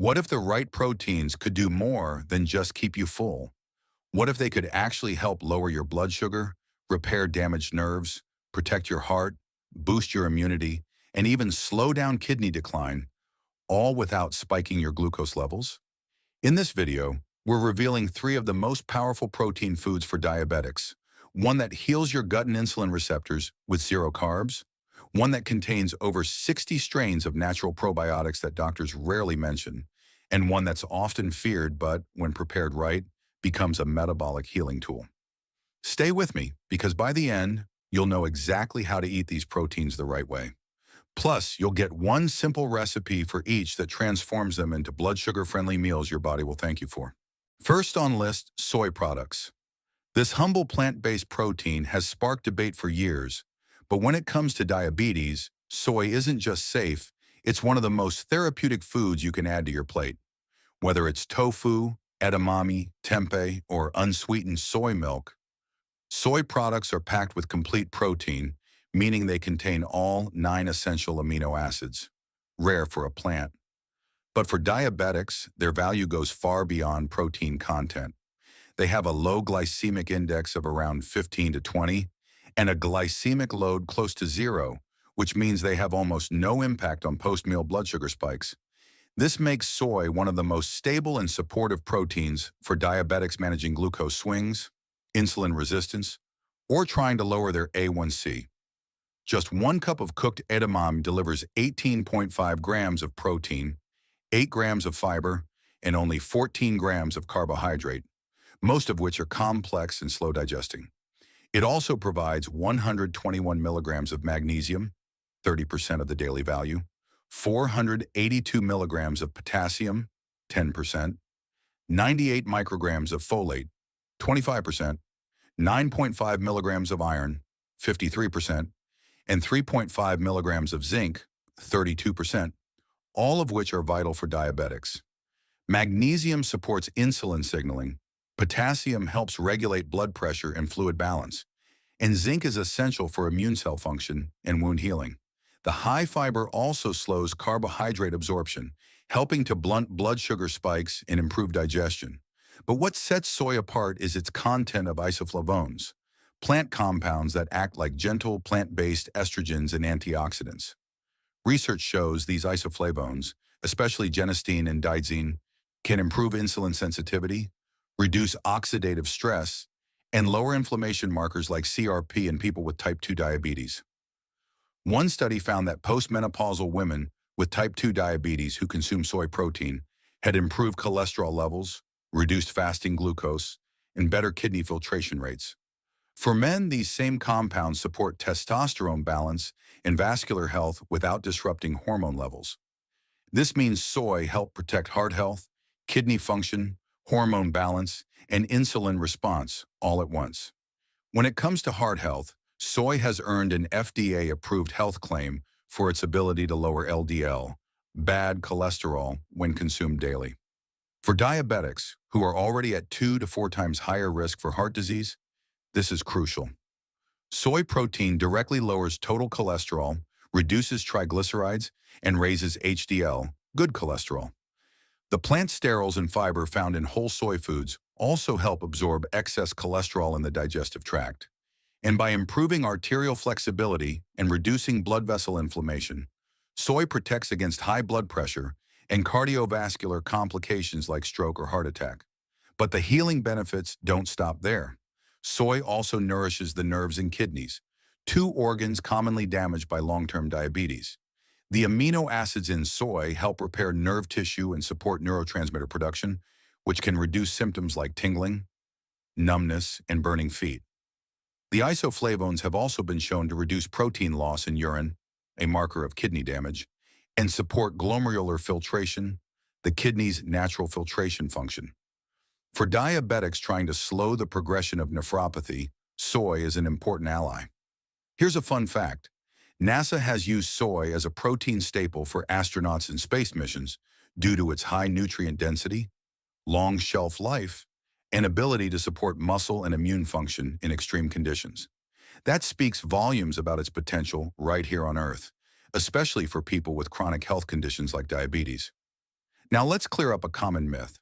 What if the right proteins could do more than just keep you full? What if they could actually help lower your blood sugar, repair damaged nerves, protect your heart, boost your immunity, and even slow down kidney decline, all without spiking your glucose levels? In this video, we're revealing three of the most powerful protein foods for diabetics. One that heals your gut and insulin receptors with zero carbs, one that contains over 60 strains of natural probiotics that doctors rarely mention, and one that's often feared but, when prepared right, becomes a metabolic healing tool. Stay with me, because by the end, you'll know exactly how to eat these proteins the right way. Plus, you'll get one simple recipe for each that transforms them into blood sugar-friendly meals your body will thank you for. First on list, soy products. This humble plant-based protein has sparked debate for years, but when it comes to diabetes, soy isn't just safe, it's one of the most therapeutic foods you can add to your plate. Whether it's tofu, edamame, tempeh, or unsweetened soy milk, soy products are packed with complete protein, meaning they contain all 9 essential amino acids, rare for a plant. But for diabetics, their value goes far beyond protein content. They have a low glycemic index of around 15 to 20 and a glycemic load close to zero, which means they have almost no impact on post-meal blood sugar spikes. This makes soy one of the most stable and supportive proteins for diabetics managing glucose swings, insulin resistance, or trying to lower their A1C. Just 1 cup of cooked edamame delivers 18.5 grams of protein, 8 grams of fiber, and only 14 grams of carbohydrate, most of which are complex and slow digesting. It also provides 121 milligrams of magnesium, 30% of the daily value, 482 milligrams of potassium, 10%, 98 micrograms of folate, 25%, 9.5 milligrams of iron, 53%, and 3.5 milligrams of zinc, 32%, all of which are vital for diabetics. Magnesium supports insulin signaling, potassium helps regulate blood pressure and fluid balance, and zinc is essential for immune cell function and wound healing. The high fiber also slows carbohydrate absorption, helping to blunt blood sugar spikes and improve digestion. But what sets soy apart is its content of isoflavones, plant compounds that act like gentle plant-based estrogens and antioxidants. Research shows these isoflavones, especially genistein and daidzein, can improve insulin sensitivity, reduce oxidative stress, and lower inflammation markers like CRP in people with type 2 diabetes. One study found that postmenopausal women with type 2 diabetes who consume soy protein had improved cholesterol levels, reduced fasting glucose, and better kidney filtration rates. For men, these same compounds support testosterone balance and vascular health without disrupting hormone levels. This means soy helps protect heart health, kidney function, hormone balance, and insulin response all at once. When it comes to heart health, soy has earned an FDA-approved health claim for its ability to lower LDL, bad cholesterol, when consumed daily. For diabetics, who are already at 2 to 4 times higher risk for heart disease, this is crucial. Soy protein directly lowers total cholesterol, reduces triglycerides, and raises HDL, good cholesterol. The plant sterols and fiber found in whole soy foods also help absorb excess cholesterol in the digestive tract. And by improving arterial flexibility and reducing blood vessel inflammation, soy protects against high blood pressure and cardiovascular complications like stroke or heart attack. But the healing benefits don't stop there. Soy also nourishes the nerves and kidneys, 2 organs commonly damaged by long-term diabetes. The amino acids in soy help repair nerve tissue and support neurotransmitter production, which can reduce symptoms like tingling, numbness, and burning feet. The isoflavones have also been shown to reduce protein loss in urine, a marker of kidney damage, and support glomerular filtration, the kidney's natural filtration function. For diabetics trying to slow the progression of nephropathy, soy is an important ally. Here's a fun fact. NASA has used soy as a protein staple for astronauts in space missions due to its high nutrient density, long shelf life, and ability to support muscle and immune function in extreme conditions. That speaks volumes about its potential right here on Earth, especially for people with chronic health conditions like diabetes. Now let's clear up a common myth.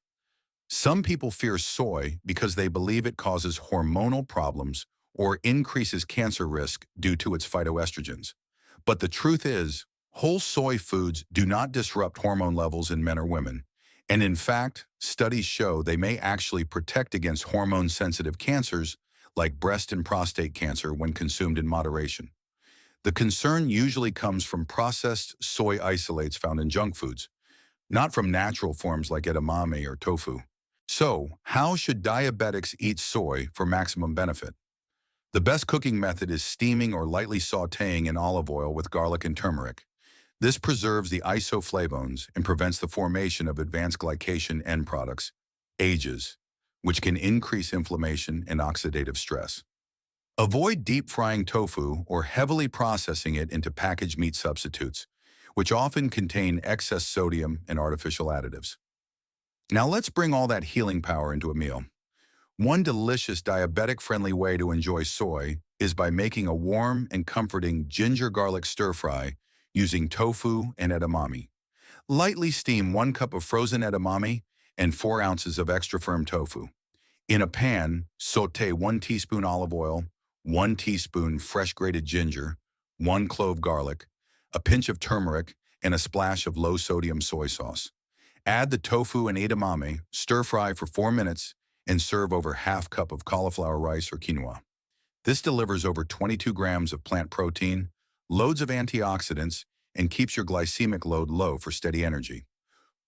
Some people fear soy because they believe it causes hormonal problems or increases cancer risk due to its phytoestrogens. But the truth is, whole soy foods do not disrupt hormone levels in men or women. And in fact, studies show they may actually protect against hormone-sensitive cancers like breast and prostate cancer when consumed in moderation. The concern usually comes from processed soy isolates found in junk foods, not from natural forms like edamame or tofu. So, how should diabetics eat soy for maximum benefit? The best cooking method is steaming or lightly sautéing in olive oil with garlic and turmeric. This preserves the isoflavones and prevents the formation of advanced glycation end products, AGEs, which can increase inflammation and oxidative stress. Avoid deep frying tofu or heavily processing it into packaged meat substitutes, which often contain excess sodium and artificial additives. Now let's bring all that healing power into a meal. One delicious diabetic-friendly way to enjoy soy is by making a warm and comforting ginger garlic stir-fry using tofu and edamame. Lightly steam 1 cup of frozen edamame and 4 ounces of extra firm tofu. In a pan, sauté 1 teaspoon olive oil, 1 teaspoon fresh grated ginger, 1 clove garlic, a pinch of turmeric, and a splash of low-sodium soy sauce. Add the tofu and edamame, stir-fry for 4 minutes, and serve over half cup of cauliflower rice or quinoa. This delivers over 22 grams of plant protein, loads of antioxidants, and keeps your glycemic load low for steady energy.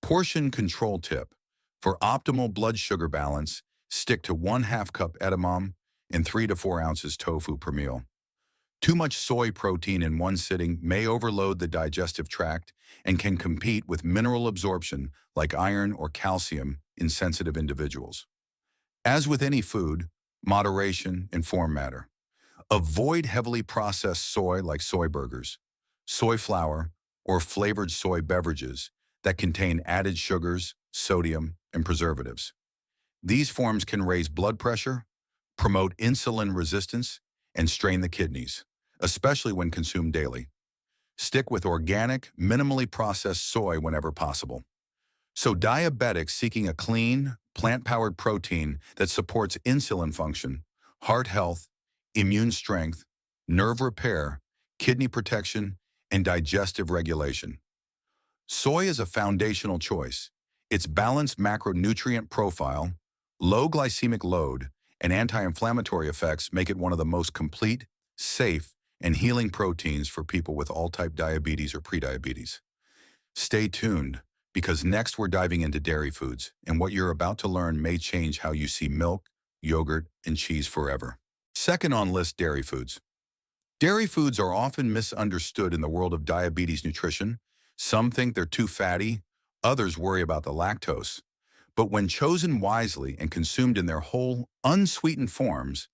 Portion control tip. For optimal blood sugar balance, stick to 1/2 cup edamame and 3 to 4 ounces tofu per meal. Too much soy protein in one sitting may overload the digestive tract and can compete with mineral absorption like iron or calcium in sensitive individuals. As with any food, moderation and form matter. Avoid heavily processed soy like soy burgers, soy flour, or flavored soy beverages that contain added sugars, sodium, and preservatives. These forms can raise blood pressure, promote insulin resistance, and strain the kidneys, especially when consumed daily. Stick with organic, minimally processed soy whenever possible. So diabetics seeking a clean, plant-powered protein that supports insulin function, heart health, immune strength, nerve repair, kidney protection, and digestive regulation. Soy is a foundational choice. Its balanced macronutrient profile, low glycemic load, and anti-inflammatory effects make it one of the most complete, safe, and healing proteins for people with all-type diabetes or prediabetes. Stay tuned, because next we're diving into dairy foods, and what you're about to learn may change how you see milk, yogurt, and cheese forever. Second on list, dairy foods. Dairy foods are often misunderstood in the world of diabetes nutrition. Some think they're too fatty, others worry about the lactose. But when chosen wisely and consumed in their whole, unsweetened forms,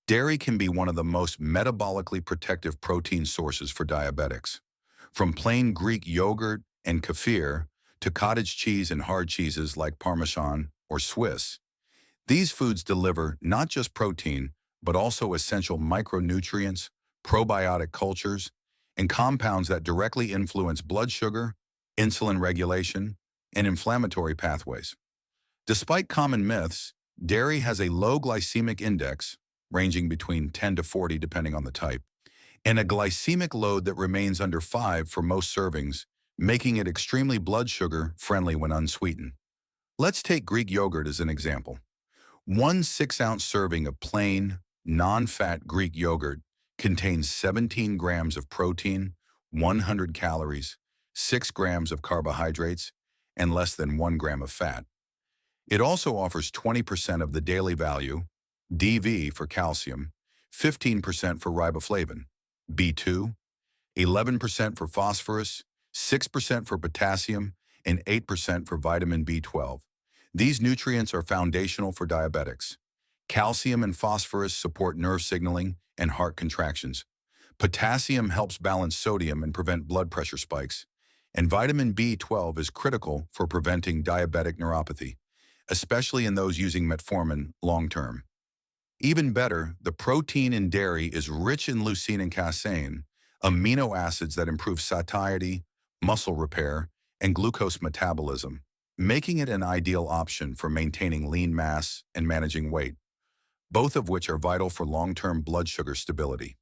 dairy can be one of the most metabolically protective protein sources for diabetics. From plain Greek yogurt and kefir to cottage cheese and hard cheeses like Parmesan or Swiss, these foods deliver not just protein, but also essential micronutrients, probiotic cultures, and compounds that directly influence blood sugar, insulin regulation, and inflammatory pathways. Despite common myths, dairy has a low glycemic index, ranging between 10 to 40 depending on the type, and a glycemic load that remains under 5 for most servings, making it extremely blood sugar friendly when unsweetened. Let's take Greek yogurt as an example. One 6-ounce serving of plain, non-fat Greek yogurt contains 17 grams of protein, 100 calories, 6 grams of carbohydrates, and less than 1 gram of fat. It also offers 20% of the daily value, DV for calcium, 15% for riboflavin, B2, 11% for phosphorus, 6% for potassium, and 8% for vitamin B12. These nutrients are foundational for diabetics. Calcium and phosphorus support nerve signaling and heart contractions. Potassium helps balance sodium and prevent blood pressure spikes. And vitamin B12 is critical for preventing diabetic neuropathy, especially in those using metformin long-term. Even better, the protein in dairy is rich in leucine and casein, amino acids that improve satiety, muscle repair, and glucose metabolism, making it an ideal option for maintaining lean mass and managing weight, both of which are vital for long-term blood sugar stability.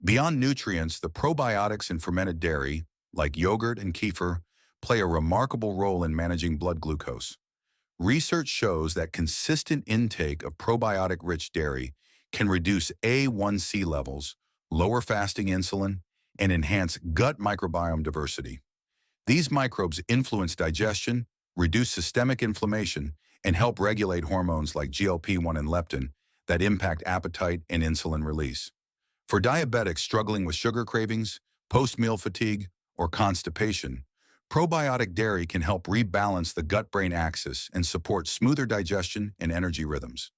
Beyond nutrients, the probiotics in fermented dairy, like yogurt and kefir, play a remarkable role in managing blood glucose. Research shows that consistent intake of probiotic-rich dairy can reduce A1C levels, lower fasting insulin, and enhance gut microbiome diversity. These microbes influence digestion, reduce systemic inflammation, and help regulate hormones like GLP-1 and leptin that impact appetite and insulin release. For diabetics struggling with sugar cravings, post-meal fatigue, or constipation, probiotic dairy can help rebalance the gut-brain axis and support smoother digestion and energy rhythms.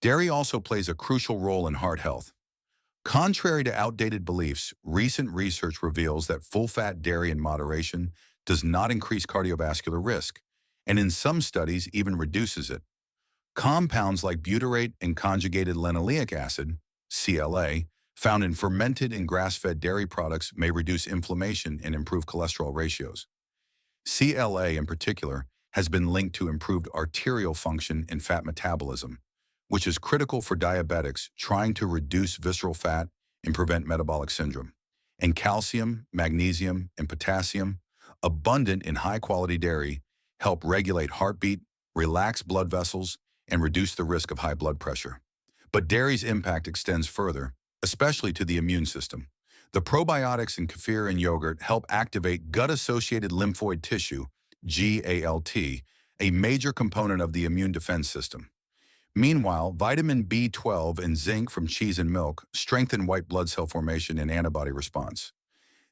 Dairy also plays a crucial role in heart health. Contrary to outdated beliefs, recent research reveals that full-fat dairy in moderation does not increase cardiovascular risk, and in some studies even reduces it. Compounds like butyrate and conjugated linoleic acid, CLA, found in fermented and grass-fed dairy products may reduce inflammation and improve cholesterol ratios. CLA in particular has been linked to improved arterial function and fat metabolism, which is critical for diabetics trying to reduce visceral fat and prevent metabolic syndrome. And calcium, magnesium, and potassium, abundant in high-quality dairy, help regulate heartbeat, relax blood vessels, and reduce the risk of high blood pressure. But dairy's impact extends further, especially to the immune system. The probiotics in kefir and yogurt help activate gut-associated lymphoid tissue, GALT, a major component of the immune defense system. Meanwhile, vitamin B12 and zinc from cheese and milk strengthen white blood cell formation and antibody response.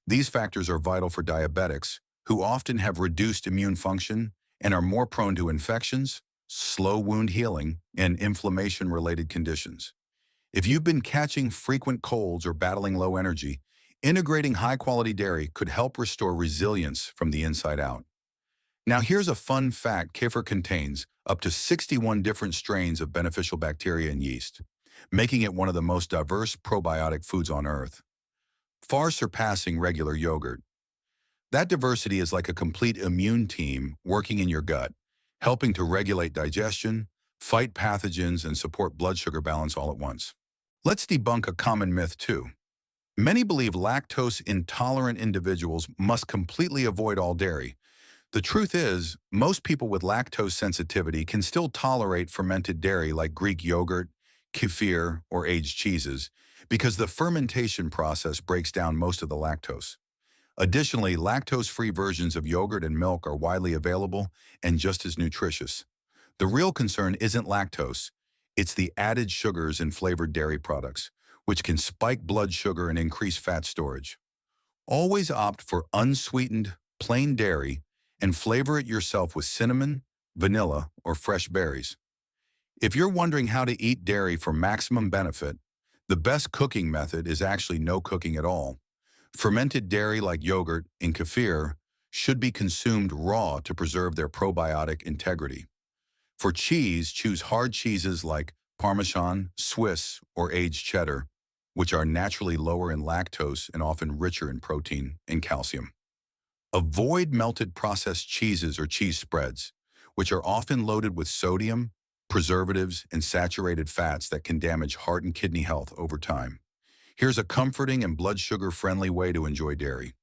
These factors are vital for diabetics, who often have reduced immune function and are more prone to infections, slow wound healing, and inflammation-related conditions. If you've been catching frequent colds or battling low energy, integrating high-quality dairy could help restore resilience from the inside out. Now here's a fun fact: kefir contains up to 61 different strains of beneficial bacteria and yeast, making it one of the most diverse probiotic foods on Earth, far surpassing regular yogurt. That diversity is like a complete immune team working in your gut, helping to regulate digestion, fight pathogens, and support blood sugar balance all at once. Let's debunk a common myth too. Many believe lactose-intolerant individuals must completely avoid all dairy. The truth is, most people with lactose sensitivity can still tolerate fermented dairy like Greek yogurt, kefir, or aged cheeses, because the fermentation process breaks down most of the lactose. Additionally, lactose-free versions of yogurt and milk are widely available and just as nutritious. The real concern isn't lactose, it's the added sugars in flavored dairy products, which can spike blood sugar and increase fat storage. Always opt for unsweetened, plain dairy and flavor it yourself with cinnamon, vanilla, or fresh berries. If you're wondering how to eat dairy for maximum benefit, the best cooking method is actually no cooking at all. Fermented dairy like yogurt and kefir should be consumed raw to preserve their probiotic integrity. For cheese, choose hard cheeses like Parmesan, Swiss, or aged cheddar, which are naturally lower in lactose and often richer in protein and calcium. Avoid melted processed cheeses or cheese spreads, which are often loaded with sodium, preservatives, and saturated fats that can damage heart and kidney health over time. Here's a comforting and blood sugar-friendly way to enjoy dairy.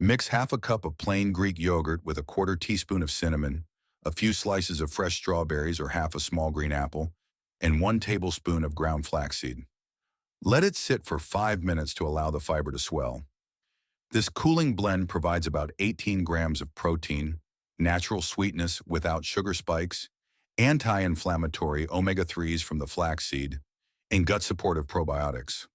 Mix half a cup of plain Greek yogurt with a quarter teaspoon of cinnamon, a few slices of fresh strawberries or half a small green apple, and 1 tablespoon of ground flaxseed. Let it sit for 5 minutes to allow the fiber to swell. This cooling blend provides about 18 grams of protein, natural sweetness without sugar spikes, anti-inflammatory omega-3s from the flaxseed, and gut-supportive probiotics.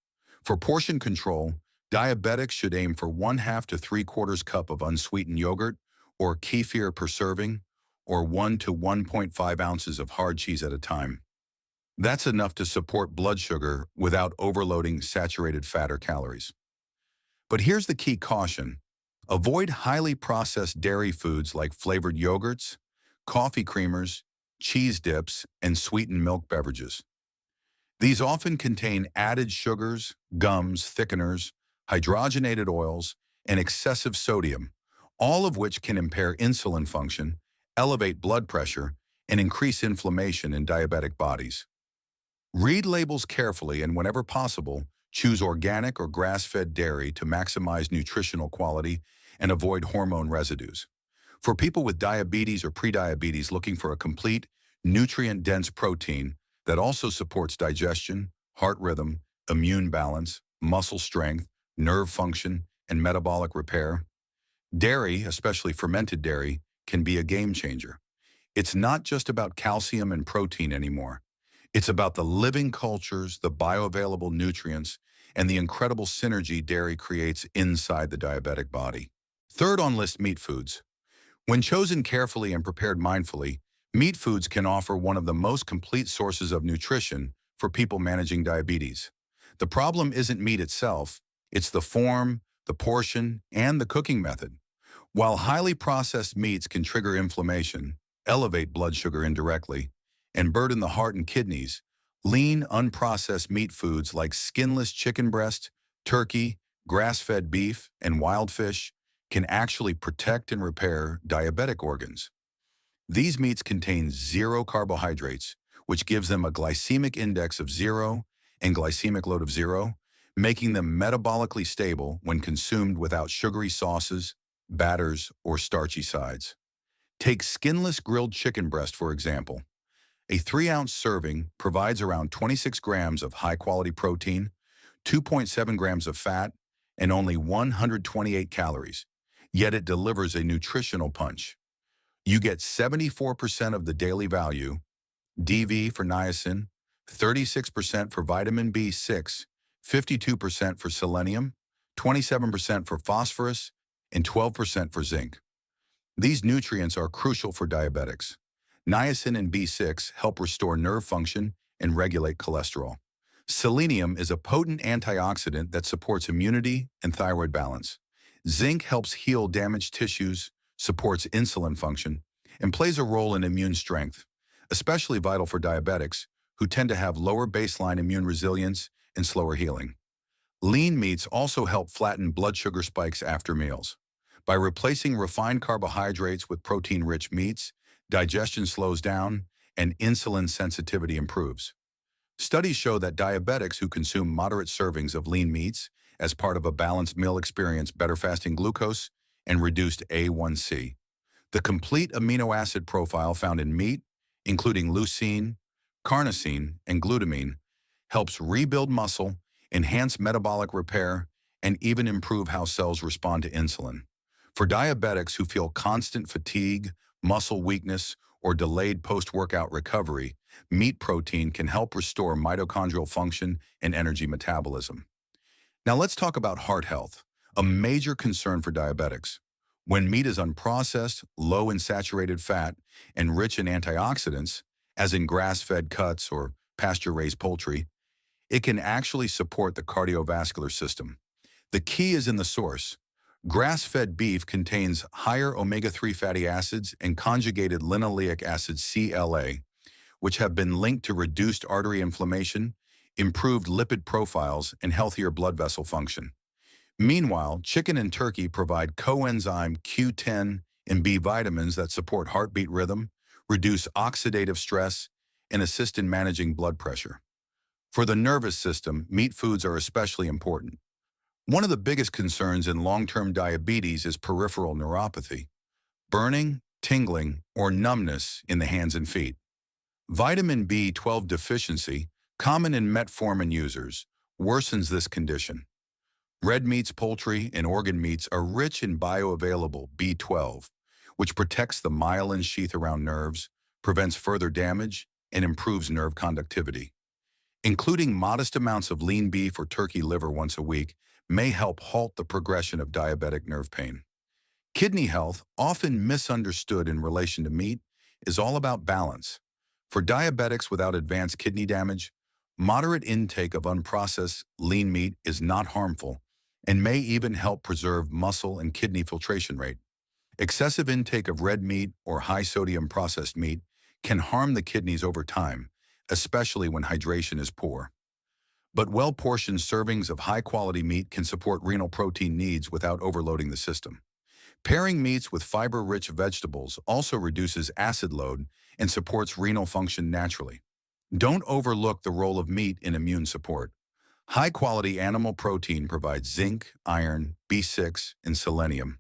For portion control, diabetics should aim for 1/2 to 3/4 cup of unsweetened yogurt or kefir per serving, or 1 to 1.5 ounces of hard cheese at a time. That's enough to support blood sugar without overloading saturated fat or calories. But here's the key caution: avoid highly processed dairy foods like flavored yogurts, coffee creamers, cheese dips, and sweetened milk beverages. These often contain added sugars, gums, thickeners, hydrogenated oils, and excessive sodium, all of which can impair insulin function, elevate blood pressure, and increase inflammation in diabetic bodies. Read labels carefully and whenever possible, choose organic or grass-fed dairy to maximize nutritional quality and avoid hormone residues. For people with diabetes or prediabetes looking for a complete, nutrient-dense protein that also supports digestion, heart rhythm, immune balance, muscle strength, nerve function, and metabolic repair, dairy, especially fermented dairy, can be a game changer. It's not just about calcium and protein anymore. It's about the living cultures, the bioavailable nutrients, and the incredible synergy dairy creates inside the diabetic body. Third on list, meat foods. When chosen carefully and prepared mindfully, meat foods can offer one of the most complete sources of nutrition for people managing diabetes. The problem isn't meat itself, it's the form, the portion, and the cooking method. While highly processed meats can trigger inflammation, elevate blood sugar indirectly, and burden the heart and kidneys, lean, unprocessed meat foods like skinless chicken breast, turkey, grass-fed beef, and wild fish can actually protect and repair diabetic organs. These meats contain zero carbohydrates, which gives them a glycemic index of 0 and glycemic load of 0, making them metabolically stable when consumed without sugary sauces, batters, or starchy sides. Take skinless grilled chicken breast, for example. A 3-ounce serving provides around 26 grams of high-quality protein, 2.7 grams of fat, and only 128 calories, yet it delivers a nutritional punch. You get 74% of the daily value, DV for niacin, 36% for vitamin B6, 52% for selenium, 27% for phosphorus, and 12% for zinc. These nutrients are crucial for diabetics. Niacin and B6 help restore nerve function and regulate cholesterol. Selenium is a potent antioxidant that supports immunity and thyroid balance. Zinc helps heal damaged tissues, supports insulin function, and plays a role in immune strength, especially vital for diabetics who tend to have lower baseline immune resilience and slower healing. Lean meats also help flatten blood sugar spikes after meals. By replacing refined carbohydrates with protein-rich meats, digestion slows down and insulin sensitivity improves. Studies show that diabetics who consume moderate servings of lean meats as part of a balanced meal experience better fasting glucose and reduced A1C. The complete amino acid profile found in meat, including leucine, carnosine, and glutamine, helps rebuild muscle, enhance metabolic repair, and even improve how cells respond to insulin. For diabetics who feel constant fatigue, muscle weakness, or delayed post-workout recovery, meat protein can help restore mitochondrial function and energy metabolism. Now let's talk about heart health, a major concern for diabetics. When meat is unprocessed, low in saturated fat, and rich in antioxidants, as in grass-fed cuts or pasture-raised poultry, it can actually support the cardiovascular system. The key is in the source. Grass-fed beef contains higher omega-3 fatty acids and conjugated linoleic acid CLA, which have been linked to reduced artery inflammation, improved lipid profiles, and healthier blood vessel function. Meanwhile, chicken and turkey provide coenzyme Q10 and B vitamins that support heartbeat rhythm, reduce oxidative stress, and assist in managing blood pressure. For the nervous system, meat foods are especially important. One of the biggest concerns in long-term diabetes is peripheral neuropathy, burning, tingling, or numbness in the hands and feet. Vitamin B12 deficiency, common in metformin users, worsens this condition. Red meats, poultry, and organ meats are rich in bioavailable B12, which protects the myelin sheath around nerves, prevents further damage, and improves nerve conductivity. Including modest amounts of lean beef or turkey liver once a week may help halt the progression of diabetic nerve pain. Kidney health, often misunderstood in relation to meat, is all about balance. For diabetics without advanced kidney damage, moderate intake of unprocessed lean meat is not harmful and may even help preserve muscle and kidney filtration rate. Excessive intake of red meat or high-sodium processed meat can harm the kidneys over time, especially when hydration is poor. But well-portioned servings of high-quality meat can support renal protein needs without overloading the system. Pairing meats with fiber-rich vegetables also reduces acid load and supports renal function naturally. Don't overlook the role of meat in immune support. High-quality animal protein provides zinc, iron, B6, and selenium,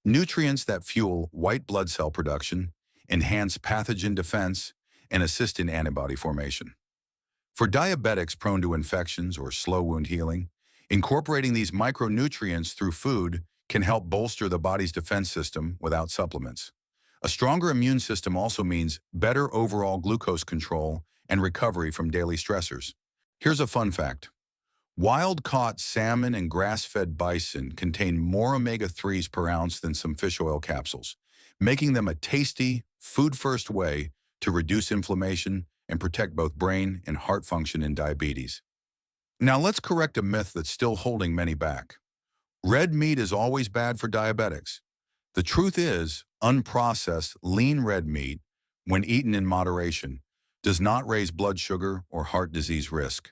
nutrients that fuel white blood cell production, enhance pathogen defense, and assist in antibody formation. For diabetics prone to infections or slow wound healing, incorporating these micronutrients through food can help bolster the body's defense system without supplements. A stronger immune system also means better overall glucose control and recovery from daily stressors. Here's a fun fact. Wild-caught salmon and grass-fed bison contain more omega-3s per ounce than some fish oil capsules, making them a tasty, food-first way to reduce inflammation and protect both brain and heart function in diabetes. Now let's correct a myth that's still holding many back. Red meat is always bad for diabetics. The truth is, unprocessed, lean red meat, when eaten in moderation, does not raise blood sugar or heart disease risk.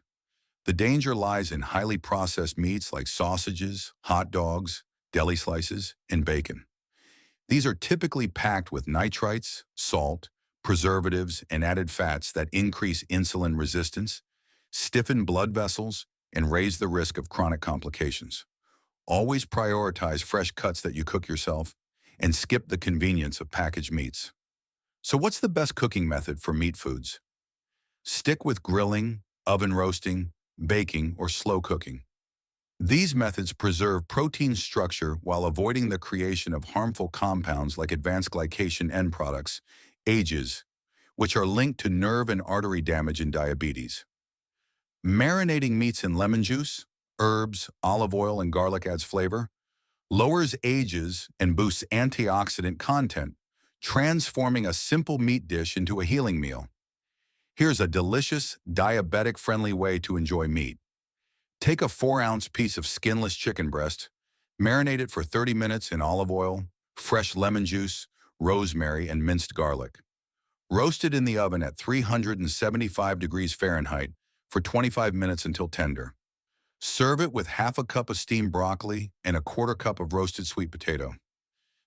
The danger lies in highly processed meats like sausages, hot dogs, deli slices, and bacon. These are typically packed with nitrites, salt, preservatives, and added fats that increase insulin resistance, stiffen blood vessels, and raise the risk of chronic complications. Always prioritize fresh cuts that you cook yourself and skip the convenience of packaged meats. So what's the best cooking method for meat foods? Stick with grilling, oven roasting, baking, or slow cooking. These methods preserve protein structure while avoiding the creation of harmful compounds like advanced glycation end products, AGEs, which are linked to nerve and artery damage in diabetes. Marinating meats in lemon juice, herbs, olive oil, and garlic adds flavor, lowers AGEs, and boosts antioxidant content, transforming a simple meat dish into a healing meal. Here's a delicious, diabetic-friendly way to enjoy meat. Take a 4-ounce piece of skinless chicken breast, marinate it for 30 minutes in olive oil, fresh lemon juice, rosemary, and minced garlic. Roast it in the oven at 375 degrees Fahrenheit for 25 minutes until tender. Serve it with half a cup of steamed broccoli and a quarter cup of roasted sweet potato.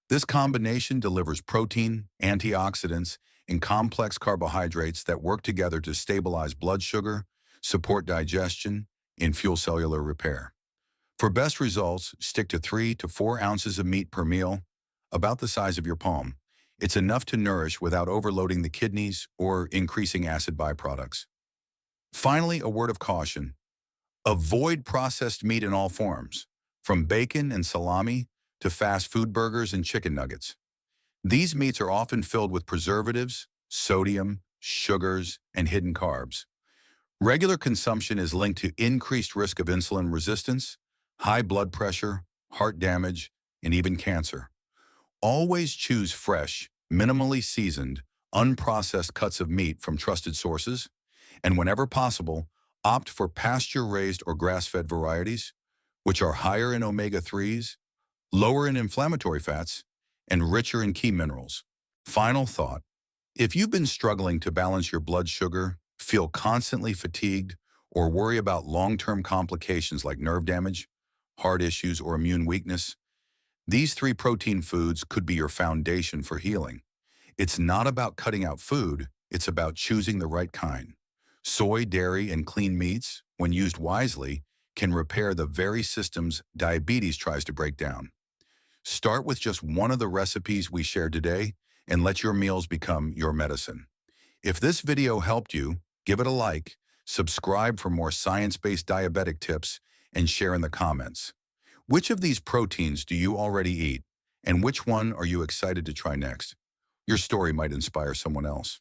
This combination delivers protein, antioxidants, and complex carbohydrates that work together to stabilize blood sugar, support digestion, and fuel cellular repair. For best results, stick to 3 to 4 ounces of meat per meal, about the size of your palm. It's enough to nourish without overloading the kidneys or increasing acid byproducts. Finally, a word of caution. Avoid processed meat in all forms, from bacon and salami to fast food burgers and chicken nuggets. These meats are often filled with preservatives, sodium, sugars, and hidden carbs. Regular consumption is linked to increased risk of insulin resistance, high blood pressure, heart damage, and even cancer. Always choose fresh, minimally seasoned, unprocessed cuts of meat from trusted sources, and whenever possible, opt for pasture-raised or grass-fed varieties, which are higher in omega-3s, lower in inflammatory fats, and richer in key minerals. Final thought. If you've been struggling to balance your blood sugar, feel constantly fatigued, or worry about long-term complications like nerve damage, heart issues, or immune weakness, these 3 protein foods could be your foundation for healing. It's not about cutting out food, it's about choosing the right kind. Soy, dairy, and clean meats, when used wisely, can repair the very systems diabetes tries to break down. Start with just one of the recipes we shared today and let your meals become your medicine. If this video helped you, give it a like, subscribe for more science-based diabetic tips, and share in the comments. Which of these proteins do you already eat, and which one are you excited to try next? Your story might inspire someone else.